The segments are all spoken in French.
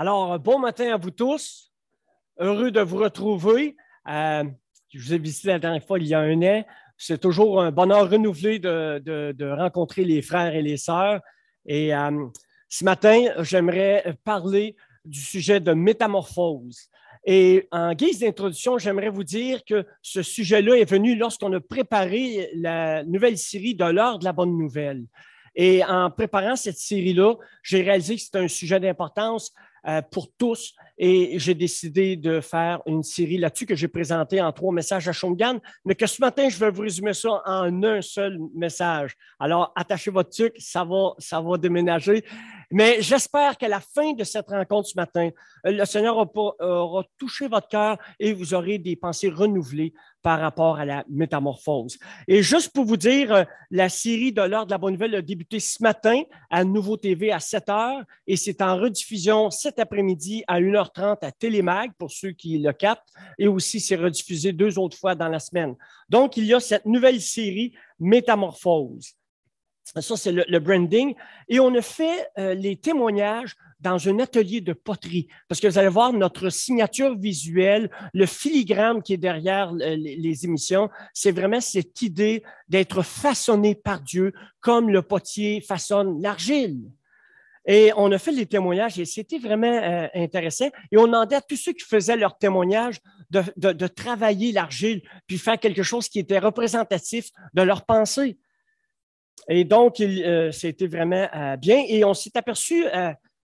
Alors, bon matin à vous tous. Heureux de vous retrouver. Je vous ai visité la dernière fois il y a un an. C'est toujours un bonheur renouvelé de rencontrer les frères et les sœurs. Et ce matin, j'aimerais parler du sujet de métamorphose. Et en guise d'introduction, j'aimerais vous dire que ce sujet-là est venu lorsqu'on a préparé la nouvelle série de l'heure de la bonne nouvelle. Et en préparant cette série-là, j'ai réalisé que c'était un sujet d'importance pour tous. Et j'ai décidé de faire une série là-dessus que j'ai présentée en 3 messages à Shawinigan, mais que ce matin, je vais vous résumer ça en un seul message. Alors, attachez votre tuque, ça va déménager. Mais j'espère qu'à la fin de cette rencontre ce matin, le Seigneur aura touché votre cœur et vous aurez des pensées renouvelées par rapport à la métamorphose. Et juste pour vous dire, la série de l'heure de la bonne nouvelle a débuté ce matin à Nouveau TV à 7 h et c'est en rediffusion cet après-midi à 1h30 à Télémag pour ceux qui le captent et aussi c'est rediffusé 2 autres fois dans la semaine. Donc, il y a cette nouvelle série Métamorphose. Ça, c'est le branding. Et on a fait les témoignages dans un atelier de poterie. Parce que vous allez voir notre signature visuelle, le filigrane qui est derrière les émissions, c'est vraiment cette idée d'être façonné par Dieu comme le potier façonne l'argile. Et on a fait les témoignages et c'était vraiment intéressant. Et on demandait à tous ceux qui faisaient leurs témoignages de travailler l'argile puis faire quelque chose qui était représentatif de leur pensée. Et donc, c'était vraiment bien. Et on s'est aperçu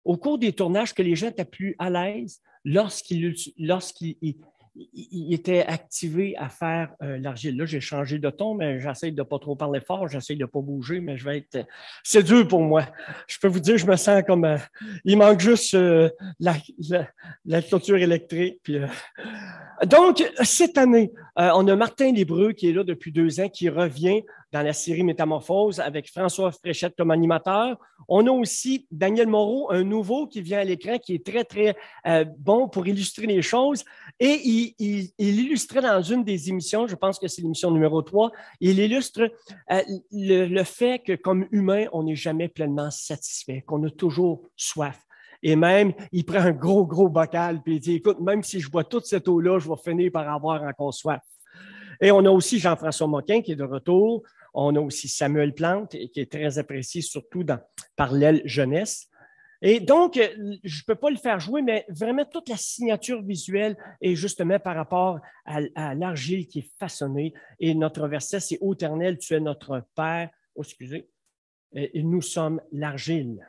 au cours des tournages que les gens étaient plus à l'aise lorsqu'ils étaient activés à faire l'argile. Là, j'ai changé de ton, mais j'essaie de ne pas trop parler fort, j'essaie de ne pas bouger, mais je vais être... C'est dur pour moi. Je peux vous dire, je me sens comme... il manque juste la clôture électrique. Puis, donc, cette année, on a Martin Lébreux qui est là depuis 2 ans, qui revient dans la série Métamorphose avec François Fréchette comme animateur. On a aussi Daniel Moreau, un nouveau qui vient à l'écran, qui est très, très bon pour illustrer les choses. Et il illustrait dans une des émissions, je pense que c'est l'émission numéro 3, il illustre le fait que comme humain, on n'est jamais pleinement satisfait, qu'on a toujours soif. Et même, il prend un gros, gros bocal, puis il dit, écoute, même si je bois toute cette eau-là, je vais finir par avoir encore soif. Et on a aussi Jean-François Moquin qui est de retour. On a aussi Samuel Plante qui est très apprécié, surtout par l'aile jeunesse. Et donc, je ne peux pas le faire jouer, mais vraiment toute la signature visuelle est justement par rapport à l'argile qui est façonnée. Et notre verset, c'est « Ô Éternel, tu es notre Père. » Oh, excusez. Et nous sommes l'argile.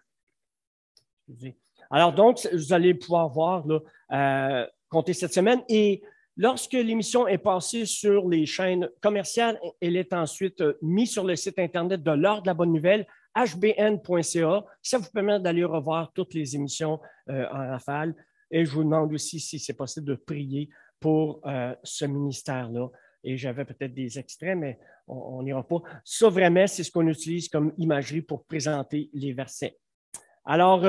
Excusez. Alors donc, vous allez pouvoir voir, là, compter cette semaine. Et lorsque l'émission est passée sur les chaînes commerciales, elle est ensuite mise sur le site Internet de l'heure de la bonne nouvelle, hbn.ca. Ça vous permet d'aller revoir toutes les émissions en rafale. Et je vous demande aussi si c'est possible de prier pour ce ministère-là. Et j'avais peut-être des extraits, mais on n'ira pas. Ça, vraiment, c'est ce qu'on utilise comme imagerie pour présenter les versets. Alors,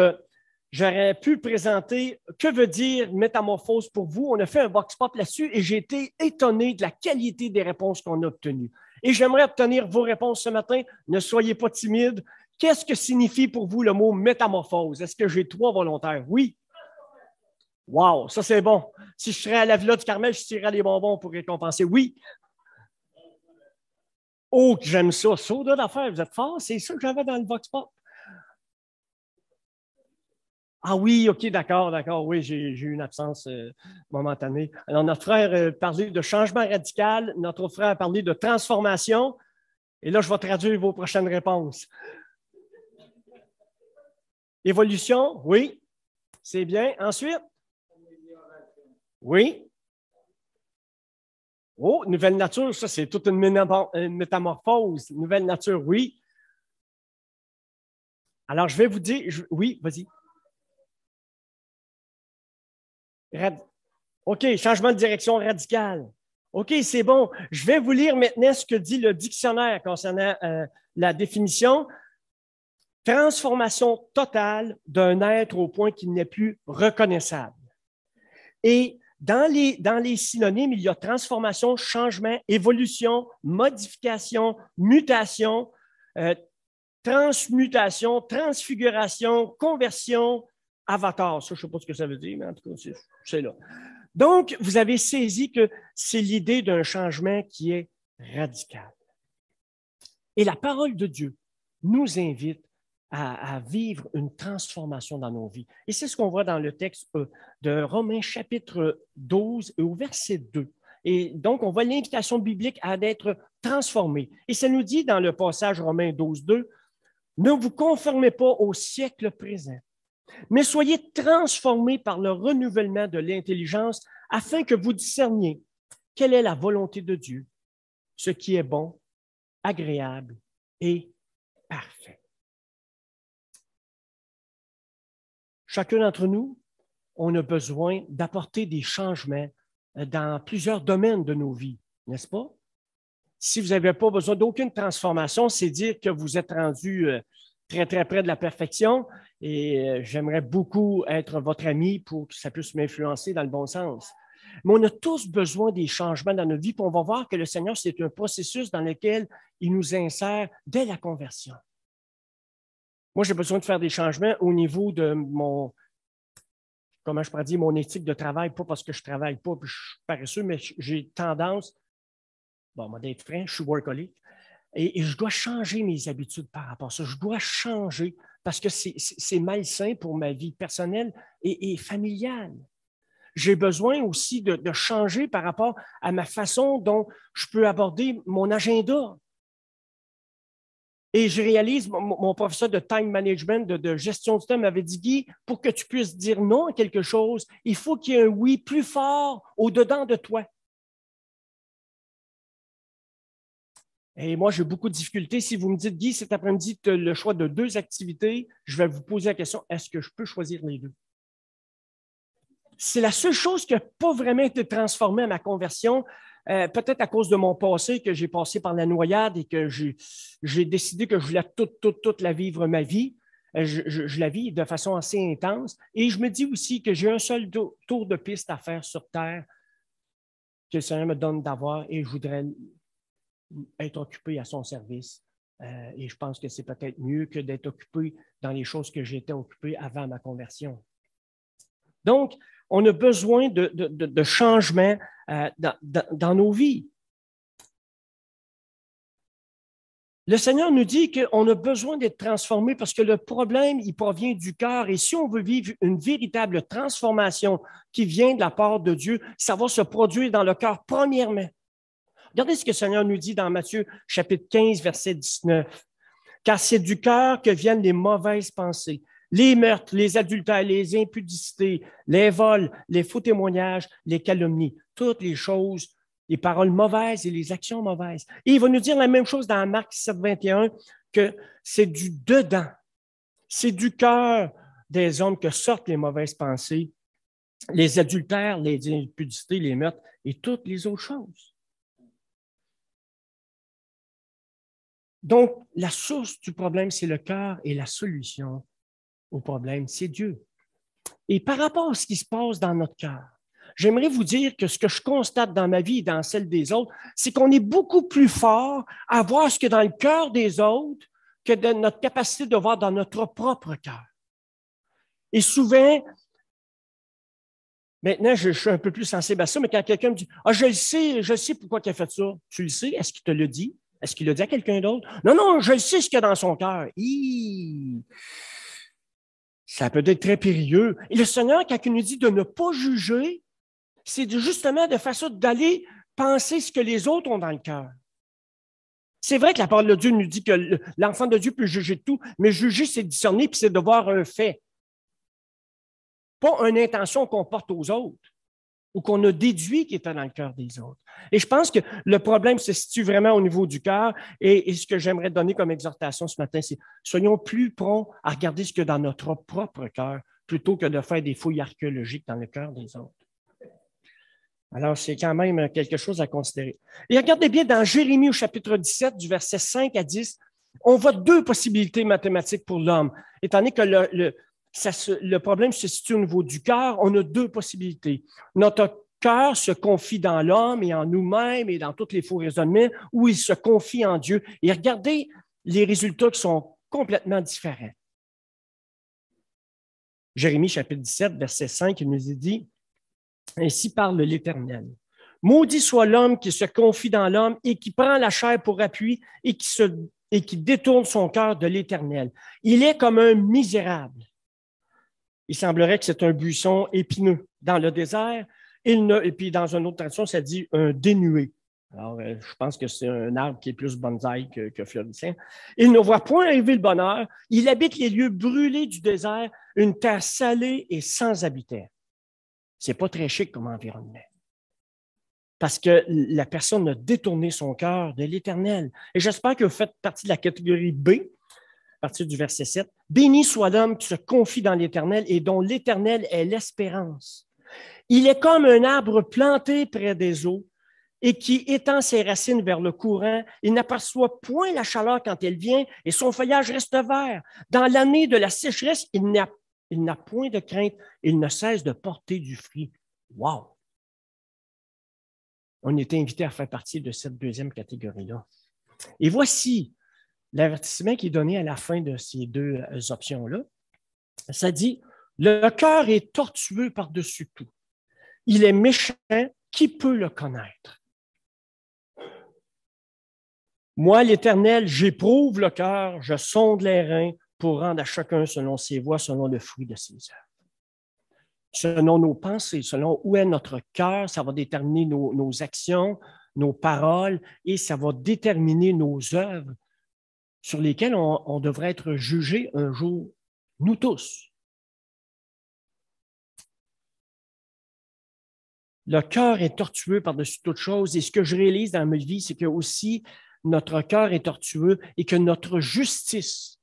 j'aurais pu présenter que veut dire métamorphose pour vous. On a fait un box pop là-dessus et j'ai été étonné de la qualité des réponses qu'on a obtenues. Et j'aimerais obtenir vos réponses ce matin. Ne soyez pas timides. Qu'est-ce que signifie pour vous le mot métamorphose? Est-ce que j'ai 3 volontaires? Oui. Wow, ça c'est bon. Si je serais à la Villa du Carmel, je tirerais les bonbons pour récompenser. Oui. Oh, j'aime ça. Soda d'affaires, vous êtes fort. C'est ça que j'avais dans le box pop. Ah oui, OK, d'accord. Oui, j'ai eu une absence momentanée. Alors, notre frère parlait de changement radical, notre frère a parlé de transformation. Et là, je vais traduire vos prochaines réponses. Évolution, oui, c'est bien. Ensuite? Oui. Oh, nouvelle nature, ça, c'est toute une métamorphose. Nouvelle nature, oui. Alors, je vais vous dire, oui, vas-y. OK, changement de direction radical. OK, c'est bon. Je vais vous lire maintenant ce que dit le dictionnaire concernant la définition. Transformation totale d'un être au point qu'il n'est plus reconnaissable. Et dans les synonymes, il y a transformation, changement, évolution, modification, mutation, transmutation, transfiguration, conversion, Avatar, ça, je ne sais pas ce que ça veut dire, mais en tout cas, c'est là. Donc, vous avez saisi que c'est l'idée d'un changement qui est radical. Et la parole de Dieu nous invite à vivre une transformation dans nos vies. Et c'est ce qu'on voit dans le texte de Romains chapitre 12 et au verset 2. Et donc, on voit l'invitation biblique à être transformé. Et ça nous dit dans le passage Romains 12, 2, « Ne vous conformez pas au siècle présent, mais soyez transformés par le renouvellement de l'intelligence afin que vous discerniez quelle est la volonté de Dieu, ce qui est bon, agréable et parfait. » Chacun d'entre nous, on a besoin d'apporter des changements dans plusieurs domaines de nos vies, n'est-ce pas? Si vous n'avez pas besoin d'aucune transformation, c'est dire que vous êtes rendu très, très près de la perfection et j'aimerais beaucoup être votre ami pour que ça puisse m'influencer dans le bon sens. Mais on a tous besoin des changements dans notre vie, puis on va voir que le Seigneur, c'est un processus dans lequel il nous insère dès la conversion. Moi, j'ai besoin de faire des changements au niveau de mon, comment je pourrais dire, mon éthique de travail, pas parce que je ne travaille pas, puis je suis paresseux, mais j'ai tendance, bon, moi, d'être franc, je suis workaholic, et je dois changer mes habitudes par rapport à ça. Je dois changer parce que c'est malsain pour ma vie personnelle et familiale. J'ai besoin aussi de changer par rapport à ma façon dont je peux aborder mon agenda. Et je réalise, mon professeur de time management, de gestion du temps m'avait dit, Guy, pour que tu puisses dire non à quelque chose, il faut qu'il y ait un oui plus fort au-dedans de toi. Et moi, j'ai beaucoup de difficultés. Si vous me dites, Guy, cet après-midi, tu as le choix de 2 activités, je vais vous poser la question, est-ce que je peux choisir les 2? C'est la seule chose qui n'a pas vraiment été transformée à ma conversion, peut-être à cause de mon passé, que j'ai passé par la noyade et que j'ai décidé que je voulais toute la vivre ma vie. Je la vis de façon assez intense. Et je me dis aussi que j'ai un seul tour de piste à faire sur Terre que le Seigneur me donne d'avoir et je voudrais être occupé à son service. Et je pense que c'est peut-être mieux que d'être occupé dans les choses que j'étais occupé avant ma conversion. Donc, on a besoin de changements dans nos vies. Le Seigneur nous dit qu'on a besoin d'être transformé parce que le problème, il provient du cœur. Et si on veut vivre une véritable transformation qui vient de la part de Dieu, ça va se produire dans le cœur premièrement. Regardez ce que le Seigneur nous dit dans Matthieu chapitre 15, verset 19. « Car c'est du cœur que viennent les mauvaises pensées, les meurtres, les adultères, les impudicités, les vols, les faux témoignages, les calomnies, toutes les choses, les paroles mauvaises et les actions mauvaises. » Et il va nous dire la même chose dans Marc 7, 21, que c'est du dedans, c'est du cœur des hommes que sortent les mauvaises pensées, les adultères, les impudités, les meurtres et toutes les autres choses. Donc, la source du problème, c'est le cœur et la solution au problème, c'est Dieu. Et par rapport à ce qui se passe dans notre cœur, j'aimerais vous dire que ce que je constate dans ma vie et dans celle des autres, c'est qu'on est beaucoup plus fort à voir ce que dans le cœur des autres que de notre capacité de voir dans notre propre cœur. Et souvent, maintenant, je suis un peu plus sensible à ça, mais quand quelqu'un me dit « Ah, je sais pourquoi il a fait ça. » Tu le sais? Est-ce qu'il te l'a dit? Est-ce qu'il l'a dit à quelqu'un d'autre? Non, non, je sais ce qu'il y a dans son cœur. Ça peut être très périlleux. Et le Seigneur, quand il nous dit de ne pas juger, c'est justement de façon d'aller penser ce que les autres ont dans le cœur. C'est vrai que la parole de Dieu nous dit que l'enfant de Dieu peut juger de tout, mais juger, c'est discerner, puis c'est de voir un fait. Pas une intention qu'on porte aux autres ou qu'on a déduit qui était dans le cœur des autres. Et je pense que le problème se situe vraiment au niveau du cœur. Et ce que j'aimerais donner comme exhortation ce matin, c'est soyons plus prompts à regarder ce qu'il y a dans notre propre cœur plutôt que de faire des fouilles archéologiques dans le cœur des autres. Alors, c'est quand même quelque chose à considérer. Et regardez bien, dans Jérémie au chapitre 17, du verset 5 à 10, on voit 2 possibilités mathématiques pour l'homme. Étant donné que le problème se situe au niveau du cœur, on a 2 possibilités. Notre cœur se confie dans l'homme et en nous-mêmes et dans tous les faux raisonnements, ou il se confie en Dieu. Et regardez les résultats qui sont complètement différents. Jérémie chapitre 17, verset 5, il nous est dit, « Ainsi parle l'Éternel. Maudit soit l'homme qui se confie dans l'homme et qui prend la chair pour appui et qui détourne son cœur de l'Éternel. Il est comme un misérable. » Il semblerait que c'est un buisson épineux dans le désert. Et puis dans une autre tradition, ça dit un dénué. Alors, je pense que c'est un arbre qui est plus bonsaï que florissant. Il ne voit point arriver le bonheur. Il habite les lieux brûlés du désert, une terre salée et sans habitants. C'est pas très chic comme environnement. Parce que la personne a détourné son cœur de l'Éternel. Et j'espère que vous faites partie de la catégorie B, à partir du verset 7. « Béni soit l'homme qui se confie dans l'Éternel et dont l'Éternel est l'espérance. Il est comme un arbre planté près des eaux et qui étend ses racines vers le courant. Il n'aperçoit point la chaleur quand elle vient et son feuillage reste vert. Dans l'année de la sécheresse, il n'a point de crainte. Il ne cesse de porter du fruit. » Wow! On était invité à faire partie de cette deuxième catégorie-là. Et voici l'avertissement qui est donné à la fin de ces deux options-là. Ça dit, « Le cœur est tortueux par-dessus tout. Il est méchant, qui peut le connaître? Moi, l'Éternel, j'éprouve le cœur, je sonde les reins pour rendre à chacun selon ses voies, selon le fruit de ses œuvres. » Selon nos pensées, selon où est notre cœur, ça va déterminer nos actions, nos paroles, et ça va déterminer nos œuvres sur lesquelles on devrait être jugé un jour, nous tous. Le cœur est tortueux par-dessus toute chose, et ce que je réalise dans ma vie, c'est que aussi notre cœur est tortueux et que notre justice,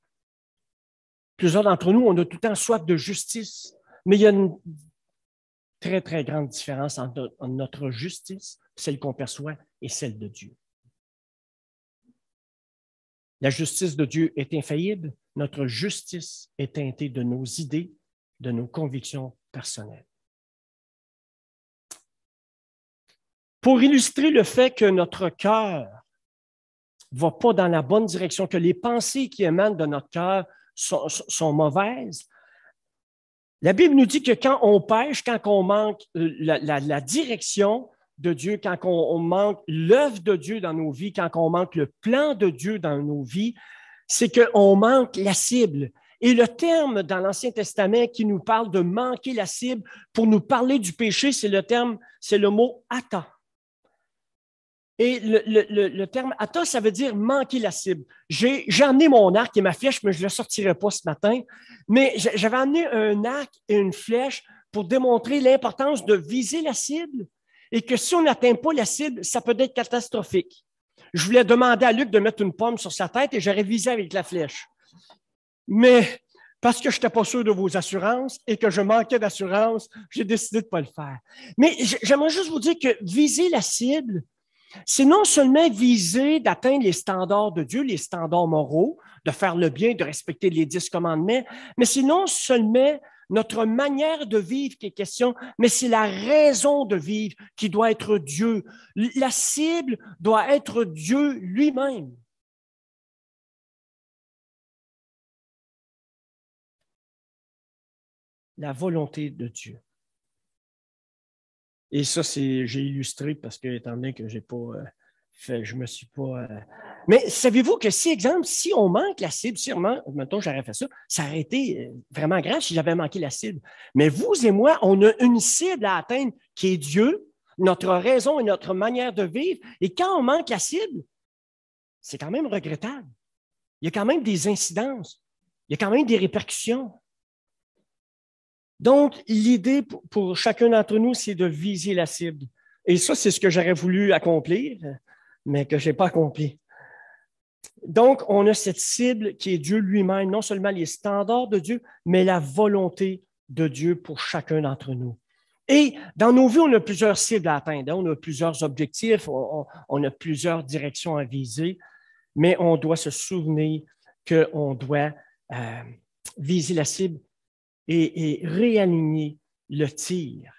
plusieurs d'entre nous, on a tout le temps soif de justice, mais il y a une très, très grande différence entre notre justice, celle qu'on perçoit, et celle de Dieu. La justice de Dieu est infaillible. Notre justice est teintée de nos idées, de nos convictions personnelles. Pour illustrer le fait que notre cœur ne va pas dans la bonne direction, que les pensées qui émanent de notre cœur sont mauvaises, la Bible nous dit que quand on pêche, quand on manque la direction de Dieu, quand on manque l'œuvre de Dieu dans nos vies, quand on manque le plan de Dieu dans nos vies, c'est qu'on manque la cible. Et le terme dans l'Ancien Testament qui nous parle de manquer la cible pour nous parler du péché, c'est le mot « ata ». Et le terme « ata », ça veut dire manquer la cible. J'ai emmené mon arc et ma flèche, mais je ne le sortirai pas ce matin. Mais j'avais amené un arc et une flèche pour démontrer l'importance de viser la cible et que si on n'atteint pas la cible, ça peut être catastrophique. Je voulais demander à Luc de mettre une pomme sur sa tête et j'aurais visé avec la flèche. Mais parce que je n'étais pas sûr de vos assurances et que je manquais d'assurance, j'ai décidé de ne pas le faire. Mais j'aimerais juste vous dire que viser la cible, c'est non seulement viser d'atteindre les standards de Dieu, les standards moraux, de faire le bien, de respecter les 10 commandements, mais c'est non seulement notre manière de vivre qui est question, mais c'est la raison de vivre qui doit être Dieu. La cible doit être Dieu lui-même. La volonté de Dieu. Et ça, j'ai illustré parce que, étant donné que j'ai pas fait, je me suis pas. Mais savez-vous que si, exemple, si on manque la cible, mettons, j'aurais fait ça, ça aurait été vraiment grave si j'avais manqué la cible. Mais vous et moi, on a une cible à atteindre qui est Dieu, notre raison et notre manière de vivre. Et quand on manque la cible, c'est quand même regrettable. Il y a quand même des incidences. Il y a quand même des répercussions. Donc, l'idée pour chacun d'entre nous, c'est de viser la cible. Et ça, c'est ce que j'aurais voulu accomplir, mais que je n'ai pas accompli. Donc, on a cette cible qui est Dieu lui-même, non seulement les standards de Dieu, mais la volonté de Dieu pour chacun d'entre nous. Et dans nos vies, on a plusieurs cibles à atteindre, on a plusieurs objectifs, on a plusieurs directions à viser, mais on doit se souvenir qu'on doit viser la cible et réaligner le tir.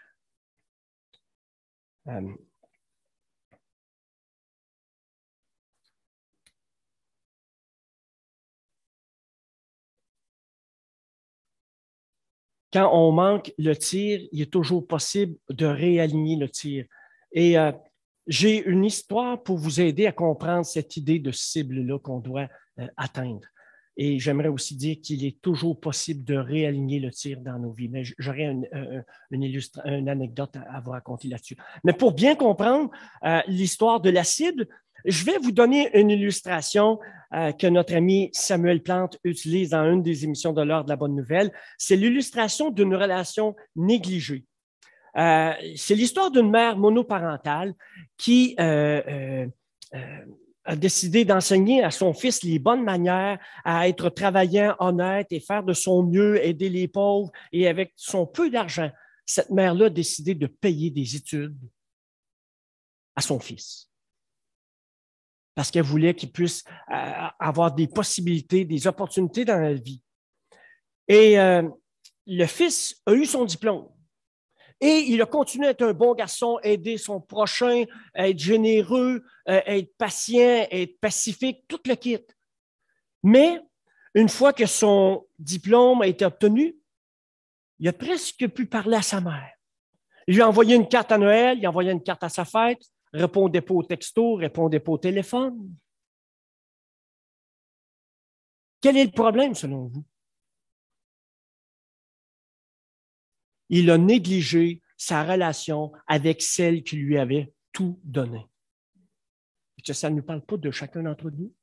quand on manque le tir, il est toujours possible de réaligner le tir. Et j'ai une histoire pour vous aider à comprendre cette idée de cible-là qu'on doit atteindre. Et j'aimerais aussi dire qu'il est toujours possible de réaligner le tir dans nos vies. Mais j'aurais une anecdote à vous raconter là-dessus. Mais pour bien comprendre l'histoire de la cible, je vais vous donner une illustration que notre ami Samuel Plante utilise dans une des émissions de l'heure de la bonne nouvelle. C'est l'illustration d'une relation négligée. C'est l'histoire d'une mère monoparentale qui a décidé d'enseigner à son fils les bonnes manières, à être travaillant, honnête et faire de son mieux, aider les pauvres. Et avec son peu d'argent, cette mère-là a décidé de payer des études à son fils. Parce qu'elle voulait qu'il puisse avoir des possibilités, des opportunités dans la vie. Et le fils a eu son diplôme. Et il a continué à être un bon garçon, aider son prochain, à être généreux, à être patient, à être pacifique, tout le kit. Mais une fois que son diplôme a été obtenu, il a presque pu parler à sa mère. Il lui a envoyé une carte à Noël, il a envoyé une carte à sa fête, répondait pas au texto, répondait pas au téléphone. Quel est le problème selon vous? Il a négligé sa relation avec celle qui lui avait tout donné. Que ça ne nous parle pas de chacun d'entre nous?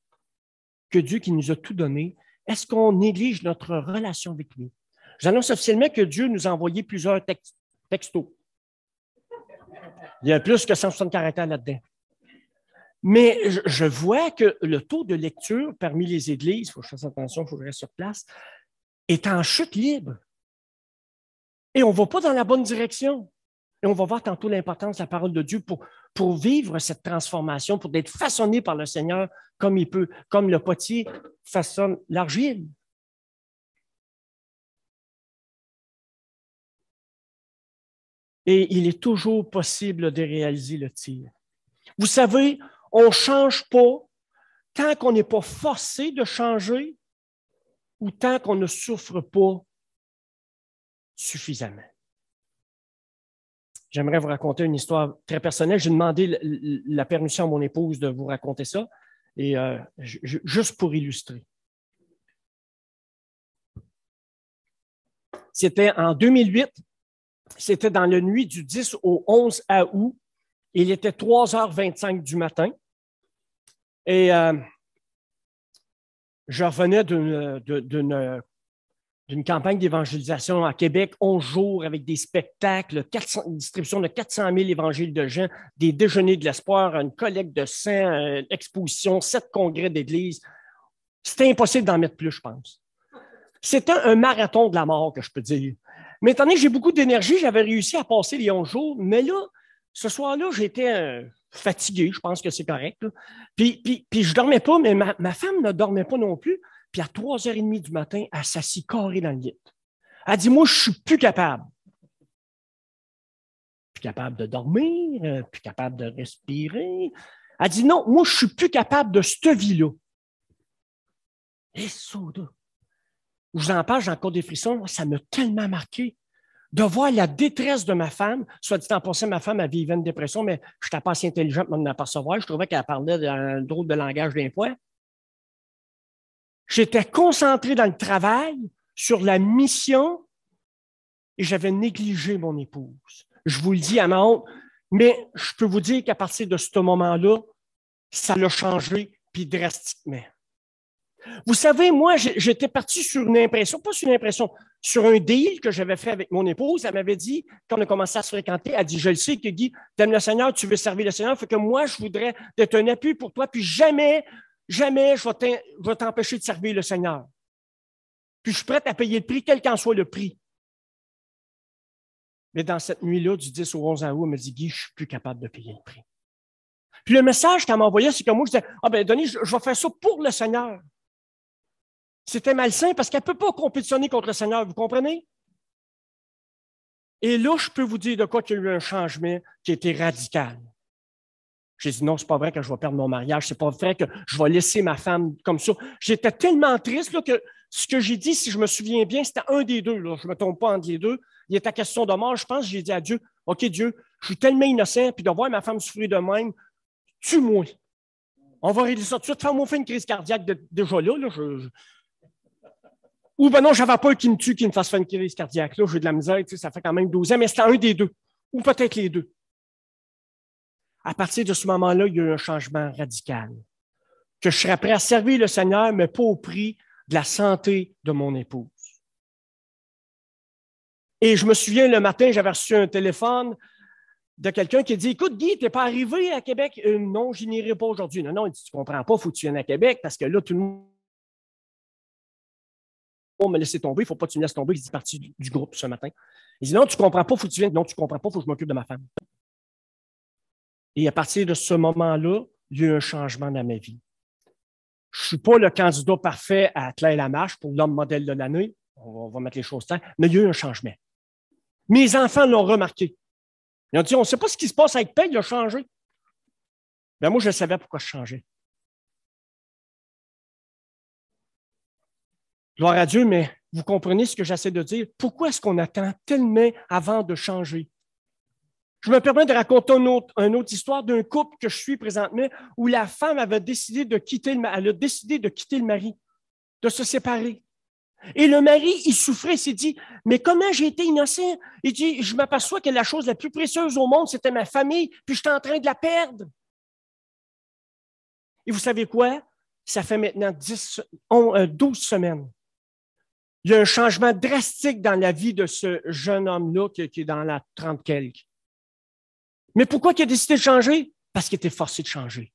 Que Dieu qui nous a tout donné, est-ce qu'on néglige notre relation avec lui? J'annonce officiellement que Dieu nous a envoyé plusieurs textos. Il y a plus que 160 caractères là-dedans. Mais je vois que le taux de lecture parmi les églises, il faut que je fasse attention, il faut que je reste sur place, est en chute libre. Et on ne va pas dans la bonne direction. Et on va voir tantôt l'importance de la parole de Dieu pour vivre cette transformation, pour être façonné par le Seigneur comme il peut, comme le potier façonne l'argile. Et il est toujours possible de réaliser le tir. Vous savez, on ne change pas tant qu'on n'est pas forcé de changer ou tant qu'on ne souffre pas suffisamment. J'aimerais vous raconter une histoire très personnelle. J'ai demandé la permission à mon épouse de vous raconter ça, et juste pour illustrer. C'était en 2008, c'était dans la nuit du 10 au 11 août. Il était 3h25 du matin, et je revenais d'une campagne d'évangélisation à Québec, 11 jours avec des spectacles, distribution de 400 000 évangiles de gens, des déjeuners de l'espoir, une collecte de sang, exposition, 7 congrès d'église. C'était impossible d'en mettre plus, je pense. C'était un marathon de la mort, que je peux dire. Mais étant donné que j'ai beaucoup d'énergie, j'avais réussi à passer les 11 jours. Mais là, ce soir-là, j'étais fatigué, je pense que c'est correct. Puis je ne dormais pas, mais ma femme ne dormait pas non plus. Puis à 3h30 du matin, elle s'assit carrée dans le lit. Elle dit, moi, je ne suis plus capable. Plus capable de dormir, plus capable de respirer. Elle dit, non, moi, je ne suis plus capable de cette vie-là. Et soudain, je vous en parle, j'ai encore des frissons, ça m'a tellement marqué de voir la détresse de ma femme. Soit dit en passant, ma femme, elle vivait une dépression, mais je n'étais pas assez intelligente pour m'en apercevoir. Je trouvais qu'elle parlait d'un drôle de langage d'un point. J'étais concentré dans le travail, sur la mission, et j'avais négligé mon épouse. Je vous le dis à ma honte, mais je peux vous dire qu'à partir de ce moment-là, ça l'a changé, puis drastiquement. Vous savez, moi, j'étais parti sur une impression, pas sur une impression, sur un deal que j'avais fait avec mon épouse. Elle m'avait dit, quand on a commencé à se fréquenter, elle dit, je le sais que Guy, tu aimes le Seigneur, tu veux servir le Seigneur, fait que moi, je voudrais être un appui pour toi, puis jamais je vais t'empêcher de servir le Seigneur. Puis je suis prête à payer le prix, quel qu'en soit le prix. Mais dans cette nuit-là, du 10 au 11 août, elle me dit, Guy, je ne suis plus capable de payer le prix. Puis le message qu'elle m'envoyait, c'est que moi, je disais, ah ben Denis, je vais faire ça pour le Seigneur. C'était malsain parce qu'elle ne peut pas compétitionner contre le Seigneur, vous comprenez? Et là, je peux vous dire de quoi qu'il y a eu un changement qui a été radical. J'ai dit non, c'est pas vrai que je vais perdre mon mariage, c'est pas vrai que je vais laisser ma femme comme ça. J'étais tellement triste là, que ce que j'ai dit, si je me souviens bien, c'était un des deux. Là. Je ne me trompe pas entre les deux. Il était question de mort. Je pense que j'ai dit à Dieu, OK, Dieu, je suis tellement innocent, puis de voir ma femme souffrir de même, tue-moi. On va régler ça tout de suite. Fais-moi faire une crise cardiaque déjà là. Ou ben non, j'avais peur qu'il me tue, qu'il me fasse faire une crise cardiaque. Là, j'ai de la misère, tu sais, ça fait quand même 12 ans, mais c'était un des deux. Ou peut-être les deux. À partir de ce moment-là, il y a eu un changement radical. Que je serais prêt à servir le Seigneur, mais pas au prix de la santé de mon épouse. Et je me souviens, le matin, j'avais reçu un téléphone de quelqu'un qui dit « Écoute, Guy, tu n'es pas arrivé à Québec? Non, je n'irai pas aujourd'hui. » Non, il dit « Tu ne comprends pas, il faut que tu viennes à Québec parce que là, tout le monde me laisser tomber, il ne faut pas que tu me laisses tomber. » Il dit parti du groupe ce matin. Il dit « Non, tu ne comprends pas, il faut que tu viennes. Non, tu ne comprends pas, il faut que je m'occupe de ma femme. » Et à partir de ce moment-là, il y a eu un changement dans ma vie. Je ne suis pas le candidat parfait à Claire Lamarche pour l'homme modèle de l'année. On va mettre les choses claires, mais il y a eu un changement. Mes enfants l'ont remarqué. Ils ont dit, on ne sait pas ce qui se passe avec Peg, il a changé. Ben moi, je savais pourquoi je changeais. Gloire à Dieu, mais vous comprenez ce que j'essaie de dire? Pourquoi est-ce qu'on attend tellement avant de changer? Je me permets de raconter une autre histoire d'un couple que je suis présentement où la femme avait décidé de quitter le mari, de se séparer. Et le mari, il souffrait, il s'est dit, mais comment j'ai été innocent? Il dit, je m'aperçois que la chose la plus précieuse au monde, c'était ma famille, puis je suis en train de la perdre. Et vous savez quoi? Ça fait maintenant 12 semaines. Il y a un changement drastique dans la vie de ce jeune homme-là qui est dans la 30 quelque. Mais pourquoi il a décidé de changer? Parce qu'il était forcé de changer.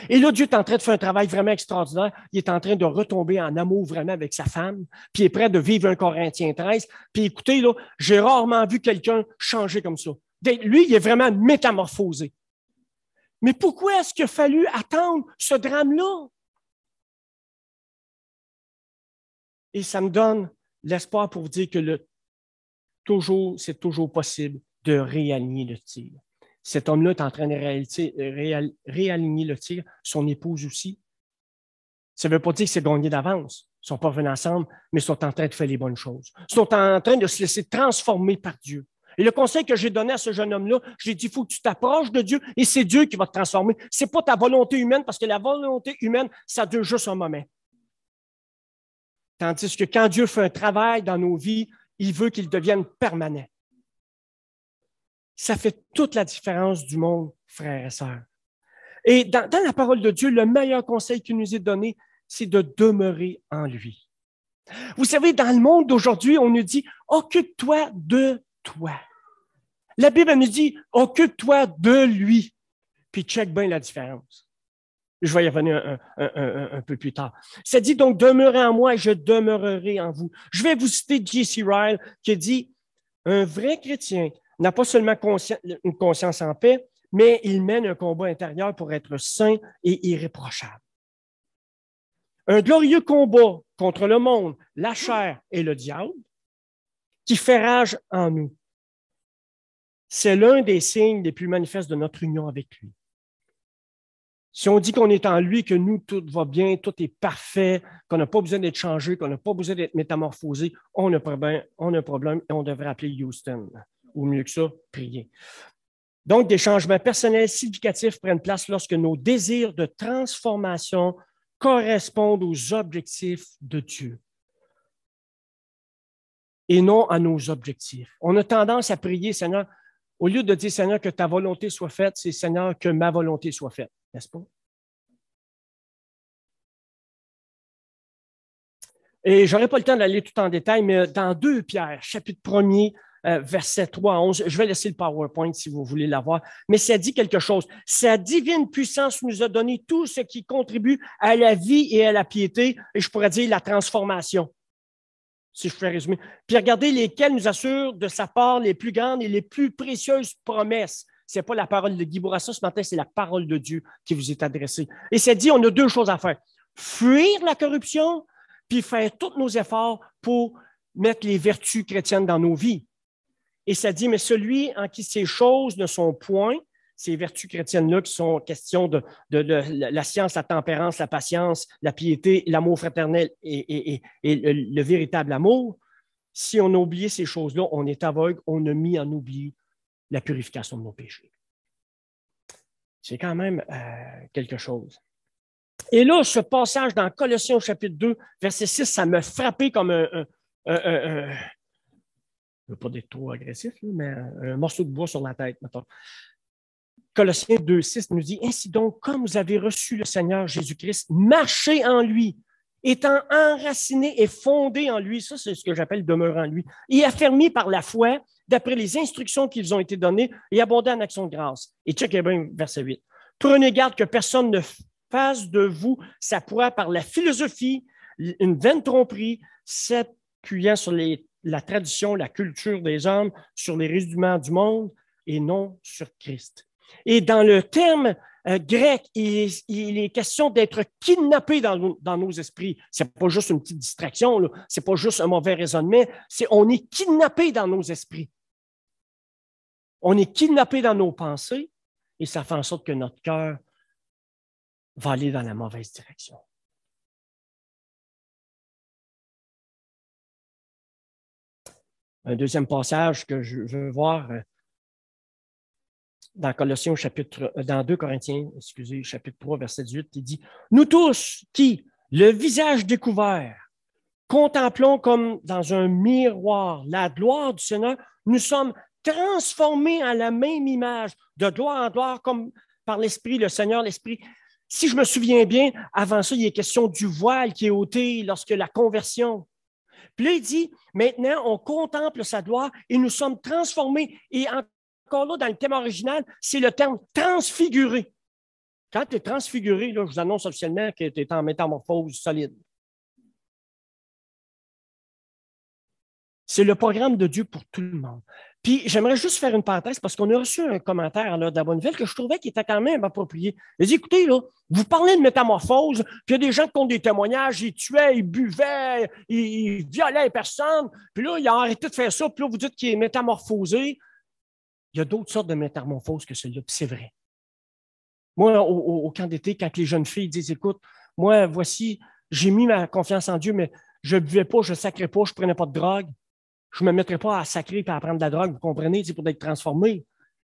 Et là, Dieu est en train de faire un travail vraiment extraordinaire. Il est en train de retomber en amour vraiment avec sa femme, puis il est prêt de vivre un Corinthiens 13. Puis écoutez, là, j'ai rarement vu quelqu'un changer comme ça. Lui, il est vraiment métamorphosé. Mais pourquoi est-ce qu'il a fallu attendre ce drame-là? Et ça me donne l'espoir pour vous dire que c'est toujours possible de réaligner le tir. Cet homme-là est en train de réaligner le tir, son épouse aussi. Ça ne veut pas dire que c'est gagné d'avance. Ils ne sont pas venus ensemble, mais ils sont en train de faire les bonnes choses. Ils sont en train de se laisser transformer par Dieu. Et le conseil que j'ai donné à ce jeune homme-là, j'ai dit, il faut que tu t'approches de Dieu et c'est Dieu qui va te transformer. Ce n'est pas ta volonté humaine, parce que la volonté humaine, ça dure juste un moment. Tandis que quand Dieu fait un travail dans nos vies, il veut qu'il devienne permanent. Ça fait toute la différence du monde, frères et sœurs. Et dans la parole de Dieu, le meilleur conseil qui nous est donné, c'est de demeurer en lui. Vous savez, dans le monde d'aujourd'hui, on nous dit « occupe-toi de toi ». La Bible nous dit « occupe-toi de lui ». Puis check bien la différence. Je vais y revenir un peu plus tard. Ça dit donc « demeurez en moi et je demeurerai en vous ». Je vais vous citer J.C. Ryle qui dit « un vrai chrétien n'a pas seulement une conscience en paix, mais il mène un combat intérieur pour être saint et irréprochable. Un glorieux combat contre le monde, la chair et le diable qui fait rage en nous. C'est l'un des signes les plus manifestes de notre union avec lui. Si on dit qu'on est en lui, que nous, tout va bien, tout est parfait, qu'on n'a pas besoin d'être changé, qu'on n'a pas besoin d'être métamorphosé, on a un problème et on devrait appeler Houston. Ou mieux que ça, prier. Donc, des changements personnels significatifs prennent place lorsque nos désirs de transformation correspondent aux objectifs de Dieu et non à nos objectifs. On a tendance à prier, Seigneur, au lieu de dire, Seigneur, que ta volonté soit faite, c'est Seigneur, que ma volonté soit faite, n'est-ce pas? Et je n'aurai pas le temps d'aller tout en détail, mais dans 2 Pierre, chapitre 1er, verset 3 à 11, je vais laisser le PowerPoint si vous voulez l'avoir, mais ça dit quelque chose. Sa divine puissance nous a donné tout ce qui contribue à la vie et à la piété, et je pourrais dire la transformation, si je fais résumer. Puis regardez lesquels nous assurent de sa part les plus grandes et les plus précieuses promesses. Ce n'est pas la parole de Guy Bourassa ce matin, c'est la parole de Dieu qui vous est adressée. Et ça dit, on a 2 choses à faire. Fuir la corruption, puis faire tous nos efforts pour mettre les vertus chrétiennes dans nos vies. Et ça dit, mais celui en qui ces choses ne sont point, ces vertus chrétiennes-là qui sont question de la science, la tempérance, la patience, la piété, l'amour fraternel et le véritable amour, si on a oublié ces choses-là, on est aveugle, on a mis en oubli la purification de nos péchés. C'est quand même quelque chose. Et là, ce passage dans Colossiens au chapitre 2, verset 6, ça m'a frappé comme je ne veux pas être trop agressif, mais un morceau de bois sur la tête, mettons. Colossiens 2, 6 nous dit, « Ainsi donc, comme vous avez reçu le Seigneur Jésus-Christ, marchez en lui, étant enraciné et fondé en lui. » Ça, c'est ce que j'appelle « demeurer en lui. » « Et affermi par la foi, d'après les instructions qui vous ont été données, et abondé en actions de grâce. » Et checkez bien verset 8. « Prenez garde que personne ne fasse de vous sa proie par la philosophie, une vaine tromperie, s'appuyant sur la tradition, la culture des hommes, sur les rudiments du monde, et non sur Christ. » Et dans le terme grec, il est question d'être kidnappé dans nos esprits. Ce n'est pas juste une petite distraction, ce n'est pas juste un mauvais raisonnement, on est kidnappé dans nos esprits. On est kidnappé dans nos pensées et ça fait en sorte que notre cœur va aller dans la mauvaise direction. Un deuxième passage que je veux voir dans Colossiens dans 2 Corinthiens, chapitre 3, verset 18, il dit « Nous tous qui, le visage découvert, contemplons comme dans un miroir la gloire du Seigneur, nous sommes transformés à la même image, de gloire en gloire, comme par l'Esprit, le Seigneur, l'Esprit. » Si je me souviens bien, avant ça, il est question du voile qui est ôté lorsque la conversion. Puis là, il dit, maintenant, on contemple sa gloire et nous sommes transformés. Et encore là, dans le thème original, c'est le terme transfiguré. Quand tu es transfiguré, là, je vous annonce officiellement que tu es en métamorphose solide. C'est le programme de Dieu pour tout le monde. Puis, j'aimerais juste faire une parenthèse parce qu'on a reçu un commentaire là, de la Bonne Nouvelle que je trouvais qui était quand même approprié. Il dit, écoutez, là, vous parlez de métamorphose, puis il y a des gens qui ont des témoignages, ils tuaient, ils buvaient, ils violaient les personnes, puis là, ils ont arrêté de faire ça, puis là, vous dites qu'il est métamorphosé. Il y a d'autres sortes de métamorphoses que celle-là, puis c'est vrai. Moi, au camp d'été, quand les jeunes filles disent, écoute, moi, voici, j'ai mis ma confiance en Dieu, mais je ne buvais pas, je ne sacrais pas, je ne prenais pas de drogue. Je ne me mettrais pas à sacrer et à prendre de la drogue, vous comprenez, c'est pour être transformé.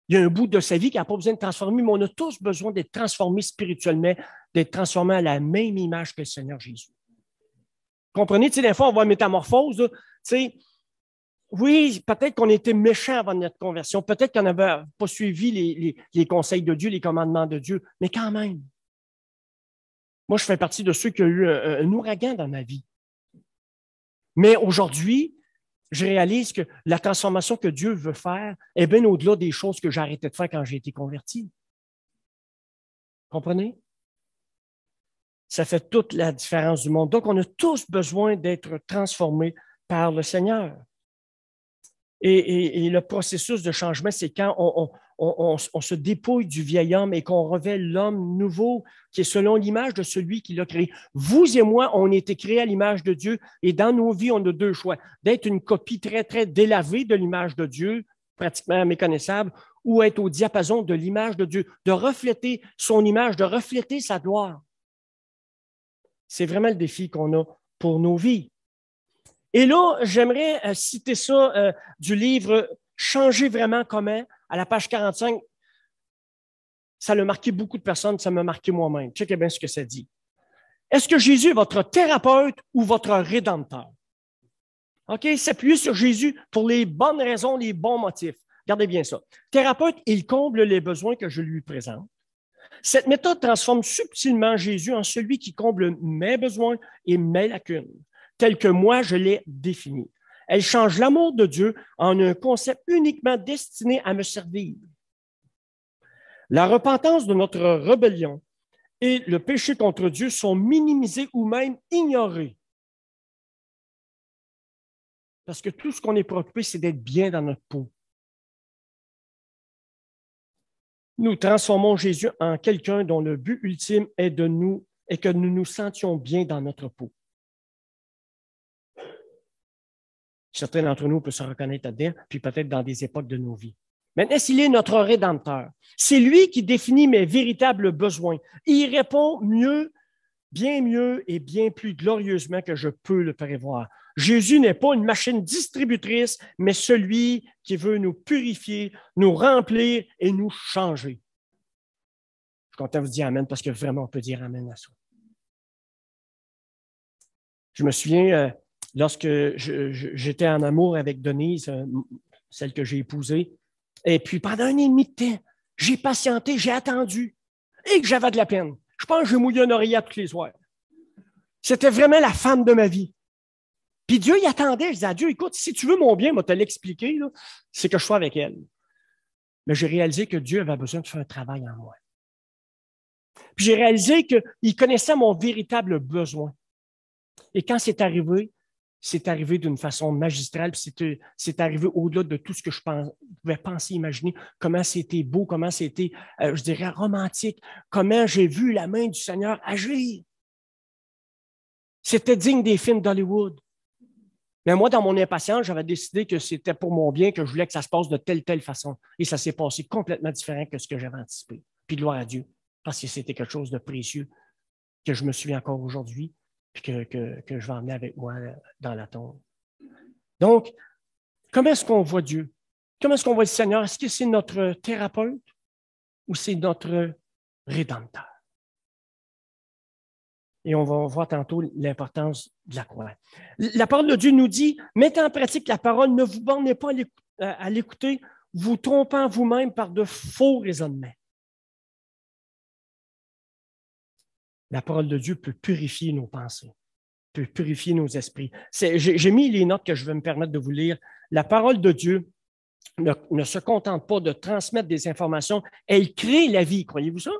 Il y a un bout de sa vie qui n'a pas besoin de transformer, mais on a tous besoin d'être transformés spirituellement, d'être transformés à la même image que le Seigneur Jésus. Vous comprenez? Tu sais, des fois, on voit une métamorphose. Tu sais, oui, peut-être qu'on était méchants avant notre conversion, peut-être qu'on n'avait pas suivi les conseils de Dieu, les commandements de Dieu, mais quand même. Moi, je fais partie de ceux qui ont eu un ouragan dans ma vie. Mais aujourd'hui, je réalise que la transformation que Dieu veut faire est bien au-delà des choses que j'ai arrêté de faire quand j'ai été converti. Comprenez? Ça fait toute la différence du monde. Donc, on a tous besoin d'être transformés par le Seigneur. Et le processus de changement, c'est quand on se dépouille du vieil homme et qu'on révèle l'homme nouveau qui est selon l'image de celui qui l'a créé. Vous et moi, on a été créés à l'image de Dieu et dans nos vies, on a deux choix. D'être une copie très, très délavée de l'image de Dieu, pratiquement méconnaissable, ou être au diapason de l'image de Dieu, de refléter son image, de refléter sa gloire. C'est vraiment le défi qu'on a pour nos vies. Et là, j'aimerais citer ça du livre « Changer vraiment comment » à la page 45. Ça a marqué beaucoup de personnes, ça m'a marqué moi-même. Checkez bien ce que ça dit. Est-ce que Jésus est votre thérapeute ou votre rédempteur? OK? S'appuyer sur Jésus pour les bonnes raisons, les bons motifs. Regardez bien ça. Thérapeute, il comble les besoins que je lui présente. Cette méthode transforme subtilement Jésus en celui qui comble mes besoins et mes lacunes, tel que moi je l'ai défini. Elle change l'amour de Dieu en un concept uniquement destiné à me servir. La repentance de notre rébellion et le péché contre Dieu sont minimisés ou même ignorés. Parce que tout ce qu'on est préoccupé, c'est d'être bien dans notre peau. Nous transformons Jésus en quelqu'un dont le but ultime est que nous nous sentions bien dans notre peau. Certains d'entre nous peuvent se reconnaître là-dedans, puis peut-être dans des époques de nos vies. Maintenant, s'il est notre Rédempteur, c'est lui qui définit mes véritables besoins. Il répond mieux, bien mieux et bien plus glorieusement que je peux le prévoir. Jésus n'est pas une machine distributrice, mais celui qui veut nous purifier, nous remplir et nous changer. Je suis content de vous dire Amen parce que vraiment on peut dire Amen à ça. Je me souviens, lorsque j'étais en amour avec Denise, celle que j'ai épousée, et puis pendant 1 an et demi de temps, j'ai patienté, j'ai attendu et que j'avais de la peine. Je pense que j'ai mouillé un oreiller tous les soirs. C'était vraiment la femme de ma vie. Puis Dieu, il attendait. Je disais à Dieu, écoute, si tu veux mon bien, moi te l'expliquer, c'est que je sois avec elle. Mais j'ai réalisé que Dieu avait besoin de faire un travail en moi. Puis j'ai réalisé qu'il connaissait mon véritable besoin. Et quand c'est arrivé d'une façon magistrale, puis c'est arrivé au-delà de tout ce que je pouvais penser, imaginer, comment c'était beau, comment c'était, je dirais, romantique, comment j'ai vu la main du Seigneur agir. C'était digne des films d'Hollywood. Mais moi, dans mon impatience, j'avais décidé que c'était pour mon bien, que je voulais que ça se passe de telle façon. Et ça s'est passé complètement différent que ce que j'avais anticipé. Puis gloire à Dieu, parce que c'était quelque chose de précieux que je me souviens encore aujourd'hui, puis que je vais emmener avec moi dans la tombe. Donc, comment est-ce qu'on voit Dieu? Comment est-ce qu'on voit le Seigneur? Est-ce que c'est notre thérapeute ou c'est notre Rédempteur? Et on va voir tantôt l'importance de la croix. La parole de Dieu nous dit, mettez en pratique la parole, ne vous bornez pas à l'écouter, vous trompant vous-même par de faux raisonnements. La parole de Dieu peut purifier nos pensées, peut purifier nos esprits. J'ai mis les notes que je vais me permettre de vous lire. La parole de Dieu ne se contente pas de transmettre des informations, elle crée la vie. Croyez-vous ça?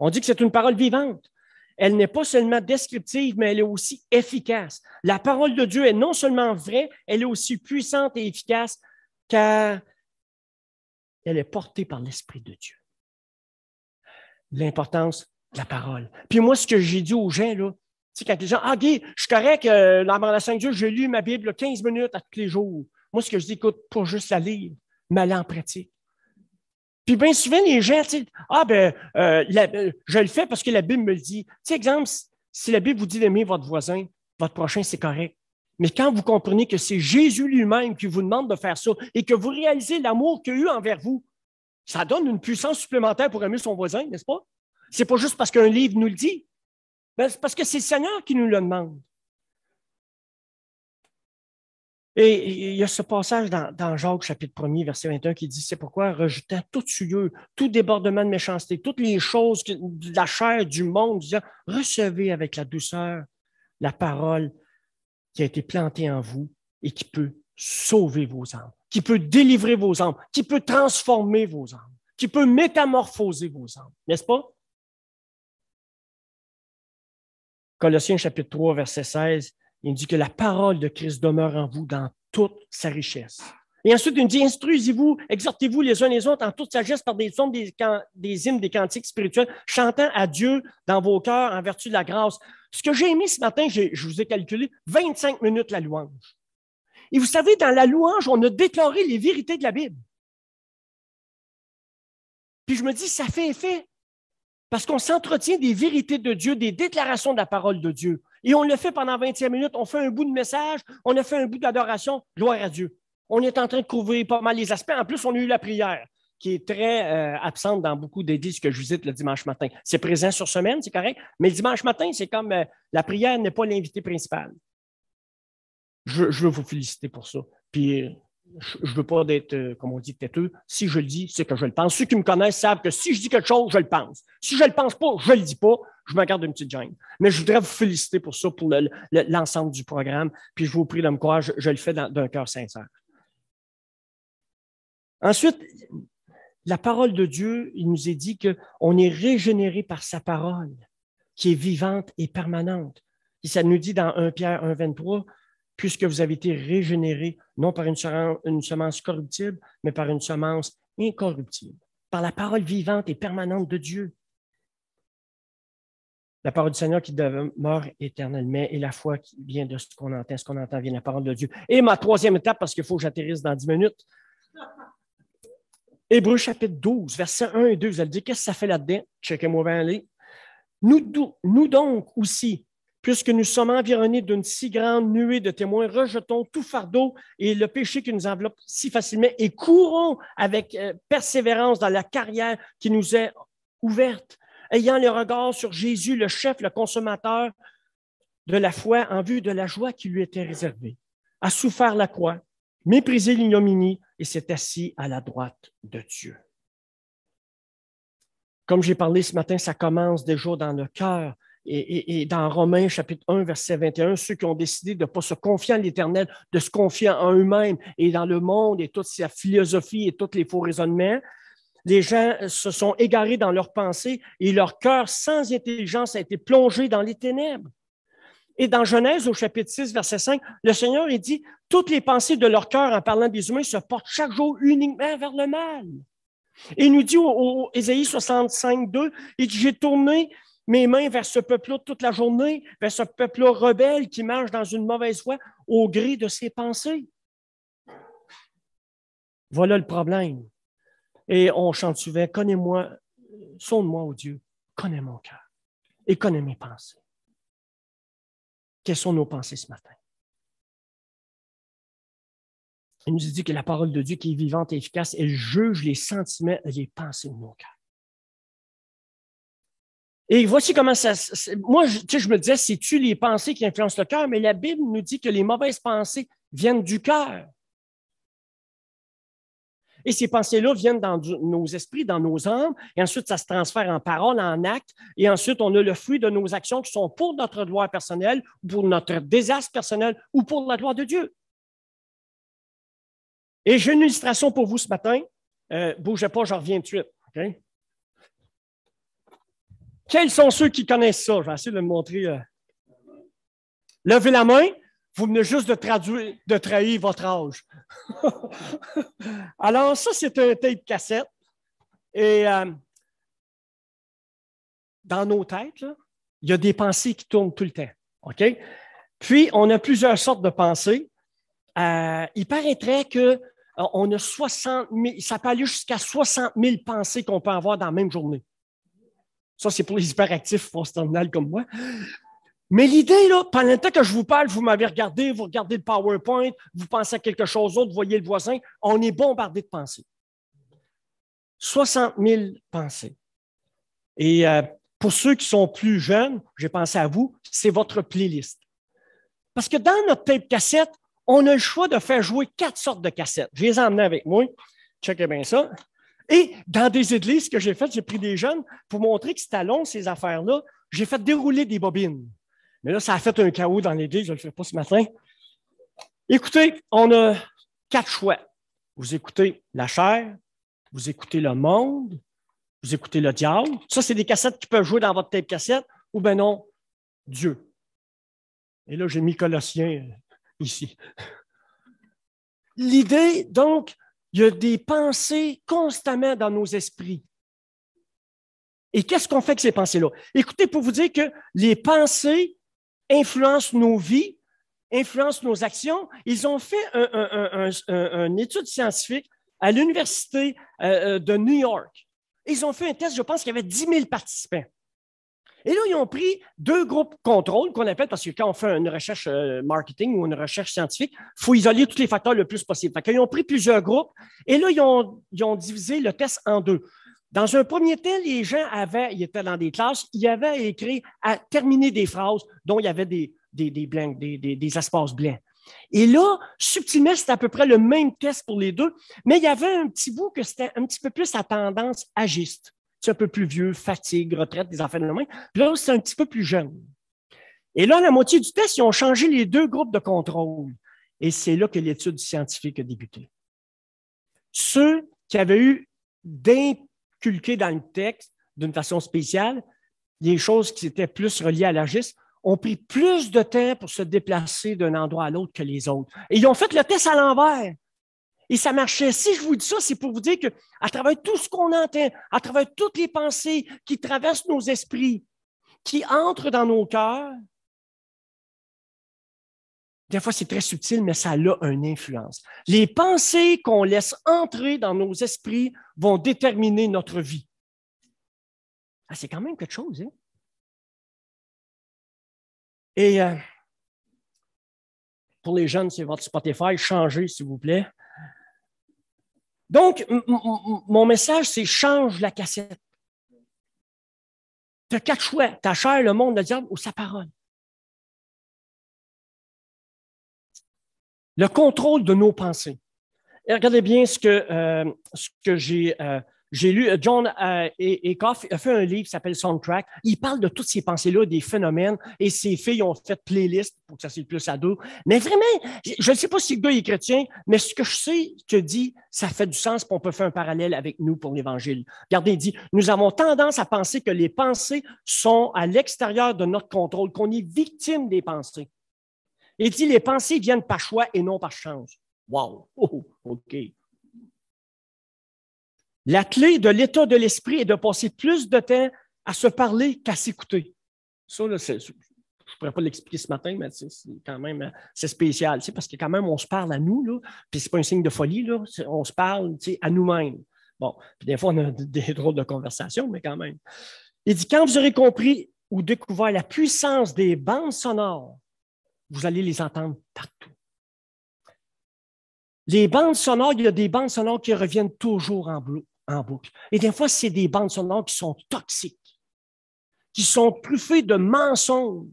On dit que c'est une parole vivante. Elle n'est pas seulement descriptive, mais elle est aussi efficace. La parole de Dieu est non seulement vraie, elle est aussi puissante et efficace car elle est portée par l'Esprit de Dieu. L'importance de la parole. Puis moi, ce que j'ai dit aux gens, là, tu sais, quand les gens, ah, Guy, je suis correct, dans la 5 Dieu, j'ai lu ma Bible 15 minutes à tous les jours. Moi, ce que je dis, écoute, pas juste la lire, mais aller en pratique. Puis bien souvent, les gens, tu sais, je le fais parce que la Bible me le dit. Tu sais, exemple, si la Bible vous dit d'aimer votre voisin, votre prochain, c'est correct. Mais quand vous comprenez que c'est Jésus lui-même qui vous demande de faire ça et que vous réalisez l'amour qu'il a eu envers vous, ça donne une puissance supplémentaire pour aimer son voisin, n'est-ce pas? C'est pas juste parce qu'un livre nous le dit, mais c'est parce que c'est le Seigneur qui nous le demande. Et il y a ce passage dans Jacques, chapitre 1er, verset 21, qui dit, c'est pourquoi, rejetant tout souillure, tout débordement de méchanceté, toutes les choses de la chair, du monde, disant, recevez avec la douceur la parole qui a été plantée en vous et qui peut sauver vos âmes, qui peut délivrer vos âmes, qui peut transformer vos âmes, qui peut métamorphoser vos âmes. N'est-ce pas? Colossiens, chapitre 3, verset 16, il dit que la parole de Christ demeure en vous dans toute sa richesse. Et ensuite, il dit, instruisez-vous, exhortez-vous les uns les autres en toute sagesse par des psaumes, des hymnes, des cantiques spirituels, chantant à Dieu dans vos cœurs en vertu de la grâce. Ce que j'ai aimé ce matin, je vous ai calculé 25 minutes la louange. Et vous savez, dans la louange, on a déclaré les vérités de la Bible. Puis je me dis, ça fait effet. Parce qu'on s'entretient des vérités de Dieu, des déclarations de la parole de Dieu. Et on le fait pendant 25 minutes, on fait un bout de message, on a fait un bout d'adoration, gloire à Dieu. On est en train de couvrir pas mal les aspects. En plus, on a eu la prière, qui est très absente dans beaucoup d'églises que je visite le dimanche matin. C'est présent sur semaine, c'est correct, mais le dimanche matin, c'est comme la prière n'est pas l'invité principal. Je veux vous féliciter pour ça. Puis, je ne veux pas d'être, comme on dit, têteux. Si je le dis, c'est que je le pense. Ceux qui me connaissent savent que si je dis quelque chose, je le pense. Si je ne le pense pas, je ne le dis pas. Je me garde une petite gêne. Mais je voudrais vous féliciter pour ça, pour l'ensemble du programme. Puis je vous prie de me croire, je le fais d'un cœur sincère. Ensuite, la parole de Dieu, il nous est dit qu'on est régénéré par sa parole, qui est vivante et permanente. Et ça nous dit dans 1 Pierre 1, 23, puisque vous avez été régénérés, non par une semence corruptible, mais par une semence incorruptible, par la parole vivante et permanente de Dieu. La parole du Seigneur qui demeure éternellement et la foi qui vient de ce qu'on entend. Ce qu'on entend vient de la parole de Dieu. Et ma troisième étape, parce qu'il faut que j'atterrisse dans 10 minutes, Hébreux chapitre 12, versets 1 et 2, vous allez dire, qu'est-ce que ça fait là-dedans? Checkez-moi bien aller. Nous donc aussi, puisque nous sommes environnés d'une si grande nuée de témoins, rejetons tout fardeau et le péché qui nous enveloppe si facilement et courons avec persévérance dans la carrière qui nous est ouverte, ayant le regard sur Jésus, le chef, le consommateur de la foi, en vue de la joie qui lui était réservée, a souffert la croix, méprisé l'ignominie et s'est assis à la droite de Dieu. Comme j'ai parlé ce matin, ça commence déjà dans le cœur. Et dans Romains, chapitre 1, verset 21, ceux qui ont décidé de ne pas se confier en l'Éternel, de se confier en eux-mêmes et dans le monde et toute sa philosophie et tous les faux raisonnements, les gens se sont égarés dans leurs pensées et leur cœur sans intelligence a été plongé dans les ténèbres. Et dans Genèse, au chapitre 6, verset 5, le Seigneur il dit, toutes les pensées de leur cœur, en parlant des humains, se portent chaque jour uniquement vers le mal. Et il nous dit au Ésaïe 65, 2, il dit, j'ai tourné mes mains vers ce peuple-là toute la journée, vers ce peuple-là rebelle qui marche dans une mauvaise voie au gré de ses pensées. Voilà le problème. Et on chante souvent, connais-moi, sonde-moi, ô Dieu, connais mon cœur et connais mes pensées. Quelles sont nos pensées ce matin? Il nous dit que la parole de Dieu qui est vivante et efficace, elle juge les sentiments et les pensées de nos cœurs. Et voici comment ça... Moi, je me disais, c'est-tu les pensées qui influencent le cœur? Mais la Bible nous dit que les mauvaises pensées viennent du cœur. Et ces pensées-là viennent dans nos esprits, dans nos âmes, et ensuite, ça se transfère en paroles, en actes, et ensuite, on a le fruit de nos actions qui sont pour notre gloire personnelle, pour notre désastre personnel ou pour la gloire de Dieu. Et j'ai une illustration pour vous ce matin. Bougez pas, je reviens tout de suite. Okay? Quels sont ceux qui connaissent ça? Je vais essayer de le montrer. Levez la main. Vous venez juste de trahir votre âge. Alors, ça, c'est un tape cassette. Et dans nos têtes, là, il y a des pensées qui tournent tout le temps. OK? Puis, on a plusieurs sortes de pensées. Il paraîtrait que on a 60 000, ça peut aller jusqu'à 60 000 pensées qu'on peut avoir dans la même journée. Ça, c'est pour les hyperactifs post-terminales comme moi. Mais l'idée, là, pendant le temps que je vous parle, vous m'avez regardé, vous regardez le PowerPoint, vous pensez à quelque chose d'autre, vous voyez le voisin, on est bombardé de pensées. 60 000 pensées. Et pour ceux qui sont plus jeunes, j'ai pensé à vous, c'est votre playlist. Parce que dans notre tape cassette, on a le choix de faire jouer 4 sortes de cassettes. Je les ai emmenées avec moi. Checkez bien ça. Et dans des églises que j'ai faites, j'ai pris des jeunes pour montrer que c'était long, ces affaires-là. J'ai fait dérouler des bobines. Mais là, ça a fait un chaos dans l'église. Je ne le fais pas ce matin. Écoutez, on a 4 choix. Vous écoutez la chair, vous écoutez le monde, vous écoutez le diable. Ça, c'est des cassettes qui peuvent jouer dans votre tape cassette. Ou bien non, Dieu. Et là, j'ai mis Colossiens ici. L'idée, donc, il y a des pensées constamment dans nos esprits. Et qu'est-ce qu'on fait avec ces pensées-là? Écoutez, pour vous dire que les pensées influencent nos vies, influencent nos actions. Ils ont fait une étude scientifique à l'Université de New York. Ils ont fait un test, je pense qu'il y avait 10 000 participants. Et là, ils ont pris 2 groupes contrôle qu'on appelle, parce que quand on fait une recherche marketing ou une recherche scientifique, il faut isoler tous les facteurs le plus possible. Fait qu'ils ont pris plusieurs groupes et là, ils ont divisé le test en 2. Dans un premier temps, les gens ils étaient dans des classes, ils avaient écrit à terminer des phrases dont il y avait des blancs, des espaces blancs. Et là, subtilement, c'était à peu près le même test pour les 2, mais il y avait un petit bout que c'était un petit peu plus à tendance agiste. C'est un peu plus vieux, fatigue, retraite, des affaires de la main. Puis là, c'est un petit peu plus jeune. Et là, à la moitié du test, ils ont changé les 2 groupes de contrôle. Et c'est là que l'étude scientifique a débuté. Ceux qui avaient eu d'inculquer dans le texte, d'une façon spéciale, les choses qui étaient plus reliées à l'agisme, ont pris plus de temps pour se déplacer d'un endroit à l'autre que les autres. Et ils ont fait le test à l'envers. Et ça marchait. Si je vous dis ça, c'est pour vous dire qu'à travers tout ce qu'on entend, à travers toutes les pensées qui traversent nos esprits, qui entrent dans nos cœurs, Des fois, c'est très subtil, mais ça a une influence. Les pensées qu'on laisse entrer dans nos esprits vont déterminer notre vie. Ah, c'est quand même quelque chose, hein? Et pour les jeunes, c'est votre Spotify, changez, s'il vous plaît. Donc, mon message, c'est change la cassette. Tu as 4 choix. Ta chair, le monde, le diable ou sa parole. Le contrôle de nos pensées. Et regardez bien ce que j'ai lu. John Acuff a fait un livre qui s'appelle Soundtrack. Il parle de toutes ces pensées-là, des phénomènes, et ses filles ont fait playlist pour que ça soit plus ado. Mais vraiment, je ne sais pas si le gars est chrétien, mais ce que je sais que dit, ça fait du sens, puis on peut faire un parallèle avec nous pour l'Évangile. Regardez, il dit, nous avons tendance à penser que les pensées sont à l'extérieur de notre contrôle, qu'on est victime des pensées. Il dit, les pensées viennent par choix et non par chance. Wow! Oh, OK. La clé de l'état de l'esprit est de passer plus de temps à se parler qu'à s'écouter. Ça, là, je ne pourrais pas l'expliquer ce matin, mais c'est quand même c'est spécial. Parce que quand même, on se parle à nous, là, puis ce n'est pas un signe de folie, là, on se parle à nous-mêmes. Bon, puis des fois, on a des drôles de conversations, mais quand même. Il dit, quand vous aurez compris ou découvert la puissance des bandes sonores, vous allez les entendre partout. Les bandes sonores, il y a des bandes sonores qui reviennent toujours en boucle. Et des fois, c'est des bandes sonores qui sont toxiques, qui sont truffées de mensonges.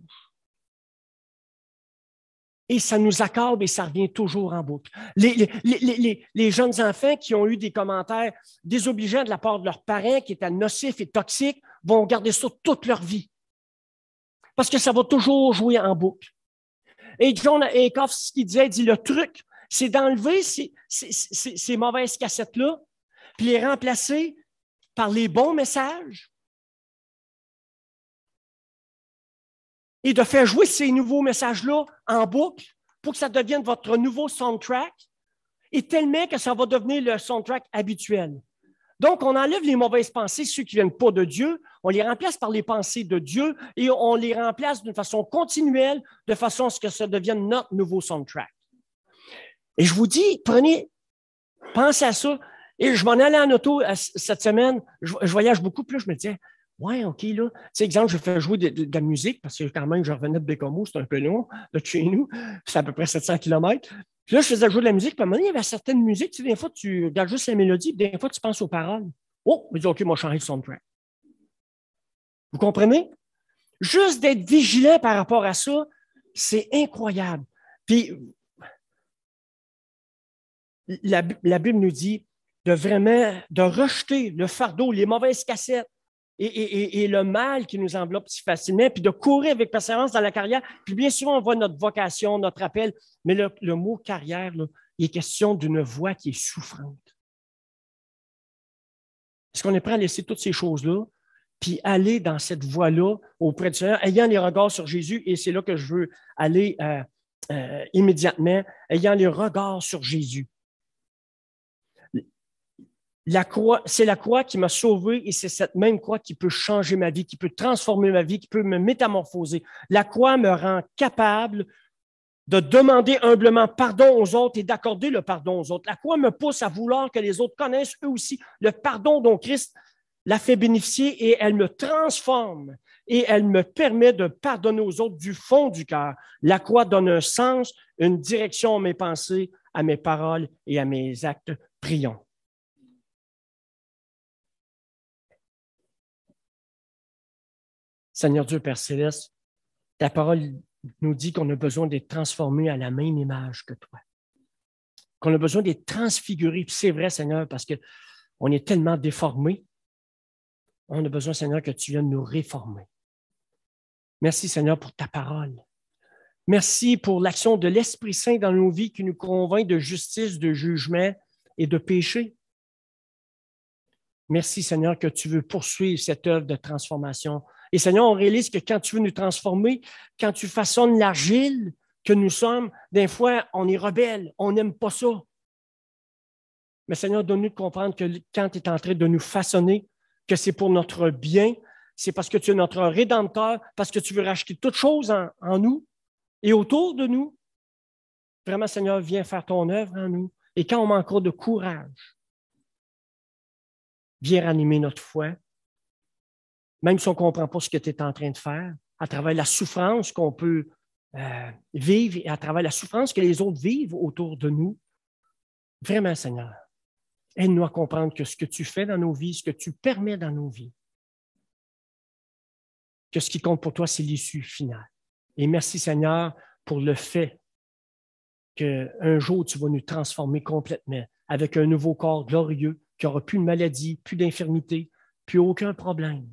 Et ça nous accorde et ça revient toujours en boucle. Les jeunes enfants qui ont eu des commentaires désobligeants de la part de leurs parents, qui étaient nocifs et toxiques, vont garder ça toute leur vie. Parce que ça va toujours jouer en boucle. Et John Acuff, ce qu'il disait, il dit, le truc, c'est d'enlever ces mauvaises cassettes-là, puis les remplacer par les bons messages et de faire jouer ces nouveaux messages-là en boucle pour que ça devienne votre nouveau soundtrack et tellement que ça va devenir le soundtrack habituel. Donc, on enlève les mauvaises pensées, ceux qui ne viennent pas de Dieu, on les remplace par les pensées de Dieu et on les remplace d'une façon continuelle, de façon à ce que ça devienne notre nouveau soundtrack. Et je vous dis, pensez à ça. Et je m'en allais en auto cette semaine, je voyage beaucoup, puis là, je me disais, ouais, OK, là, tu sais, exemple, je fais jouer de la musique, parce que quand même, je revenais de Bécomo, c'est un peu long, de chez nous, c'est à peu près 700 km. Puis là, je faisais jouer de la musique, puis à un moment donné, il y avait certaines musiques, tu sais, des fois, tu regardes juste la mélodie, puis des fois, tu penses aux paroles. Oh, je me dis, OK, moi, je change le soundtrack. Vous comprenez? Juste d'être vigilant par rapport à ça, c'est incroyable. Puis, la Bible nous dit de rejeter le fardeau, les mauvaises cassettes et le mal qui nous enveloppe si facilement, puis de courir avec persévérance dans la carrière. Puis bien souvent, on voit notre vocation, notre appel, mais le mot carrière, là, il est question d'une voie qui est souffrante. Est-ce qu'on est prêt à laisser toutes ces choses-là, puis aller dans cette voie-là auprès du Seigneur, ayant les regards sur Jésus, et c'est là que je veux aller immédiatement, ayant les regards sur Jésus. La croix, c'est la croix qui m'a sauvé et c'est cette même croix qui peut changer ma vie, qui peut transformer ma vie, qui peut me métamorphoser. La croix me rend capable de demander humblement pardon aux autres et d'accorder le pardon aux autres. La croix me pousse à vouloir que les autres connaissent eux aussi le pardon dont Christ l'a fait bénéficier et elle me transforme et elle me permet de pardonner aux autres du fond du cœur. La croix donne un sens, une direction à mes pensées, à mes paroles et à mes actes. Prions. Seigneur Dieu, Père Céleste, ta parole nous dit qu'on a besoin d'être transformés à la même image que toi, qu'on a besoin d'être transfigurés. Puis c'est vrai, Seigneur, parce qu'on est tellement déformés. On a besoin, Seigneur, que tu viennes nous réformer. Merci, Seigneur, pour ta parole. Merci pour l'action de l'Esprit Saint dans nos vies qui nous convainc de justice, de jugement et de péché. Merci, Seigneur, que tu veux poursuivre cette œuvre de transformation. Et Seigneur, on réalise que quand tu veux nous transformer, quand tu façonnes l'argile que nous sommes, des fois, on est rebelle, on n'aime pas ça. Mais Seigneur, donne-nous de comprendre que quand tu es en train de nous façonner, que c'est pour notre bien, c'est parce que tu es notre Rédempteur, parce que tu veux racheter toutes choses en nous et autour de nous. Vraiment, Seigneur, viens faire ton œuvre en nous. Et quand on manquera de courage, viens ranimer notre foi, même si on ne comprend pas ce que tu es en train de faire, à travers la souffrance qu'on peut vivre et à travers la souffrance que les autres vivent autour de nous. Vraiment, Seigneur, aide-nous à comprendre que ce que tu fais dans nos vies, ce que tu permets dans nos vies, que ce qui compte pour toi, c'est l'issue finale. Et merci, Seigneur, pour le fait qu'un jour, tu vas nous transformer complètement avec un nouveau corps glorieux qui n'aura plus de maladie, plus d'infirmité, plus aucun problème.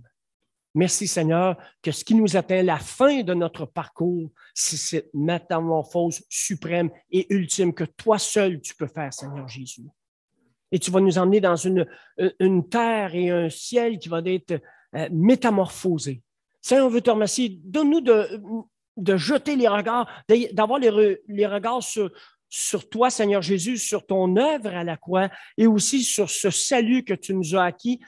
Merci, Seigneur, que ce qui nous atteint, la fin de notre parcours, c'est cette métamorphose suprême et ultime que toi seul tu peux faire, Seigneur Jésus. Et tu vas nous emmener dans une terre et un ciel qui va être métamorphosés. Seigneur, on veut te remercier. Donne-nous de jeter les regards, d'avoir les regards sur toi, Seigneur Jésus, sur ton œuvre à la croix et aussi sur ce salut que tu nous as acquis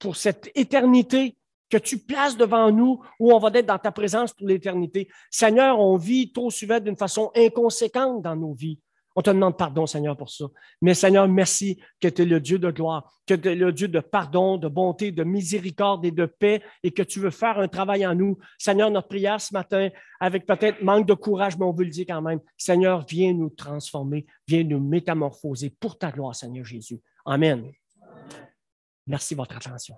pour cette éternité que tu places devant nous où on va être dans ta présence pour l'éternité. Seigneur, on vit trop souvent d'une façon inconséquente dans nos vies. On te demande pardon, Seigneur, pour ça. Mais Seigneur, merci que tu es le Dieu de gloire, que tu es le Dieu de pardon, de bonté, de miséricorde et de paix et que tu veux faire un travail en nous. Seigneur, notre prière ce matin, avec peut-être manque de courage, mais on veut le dire quand même. Seigneur, viens nous transformer, viens nous métamorphoser pour ta gloire, Seigneur Jésus. Amen. Merci de votre attention.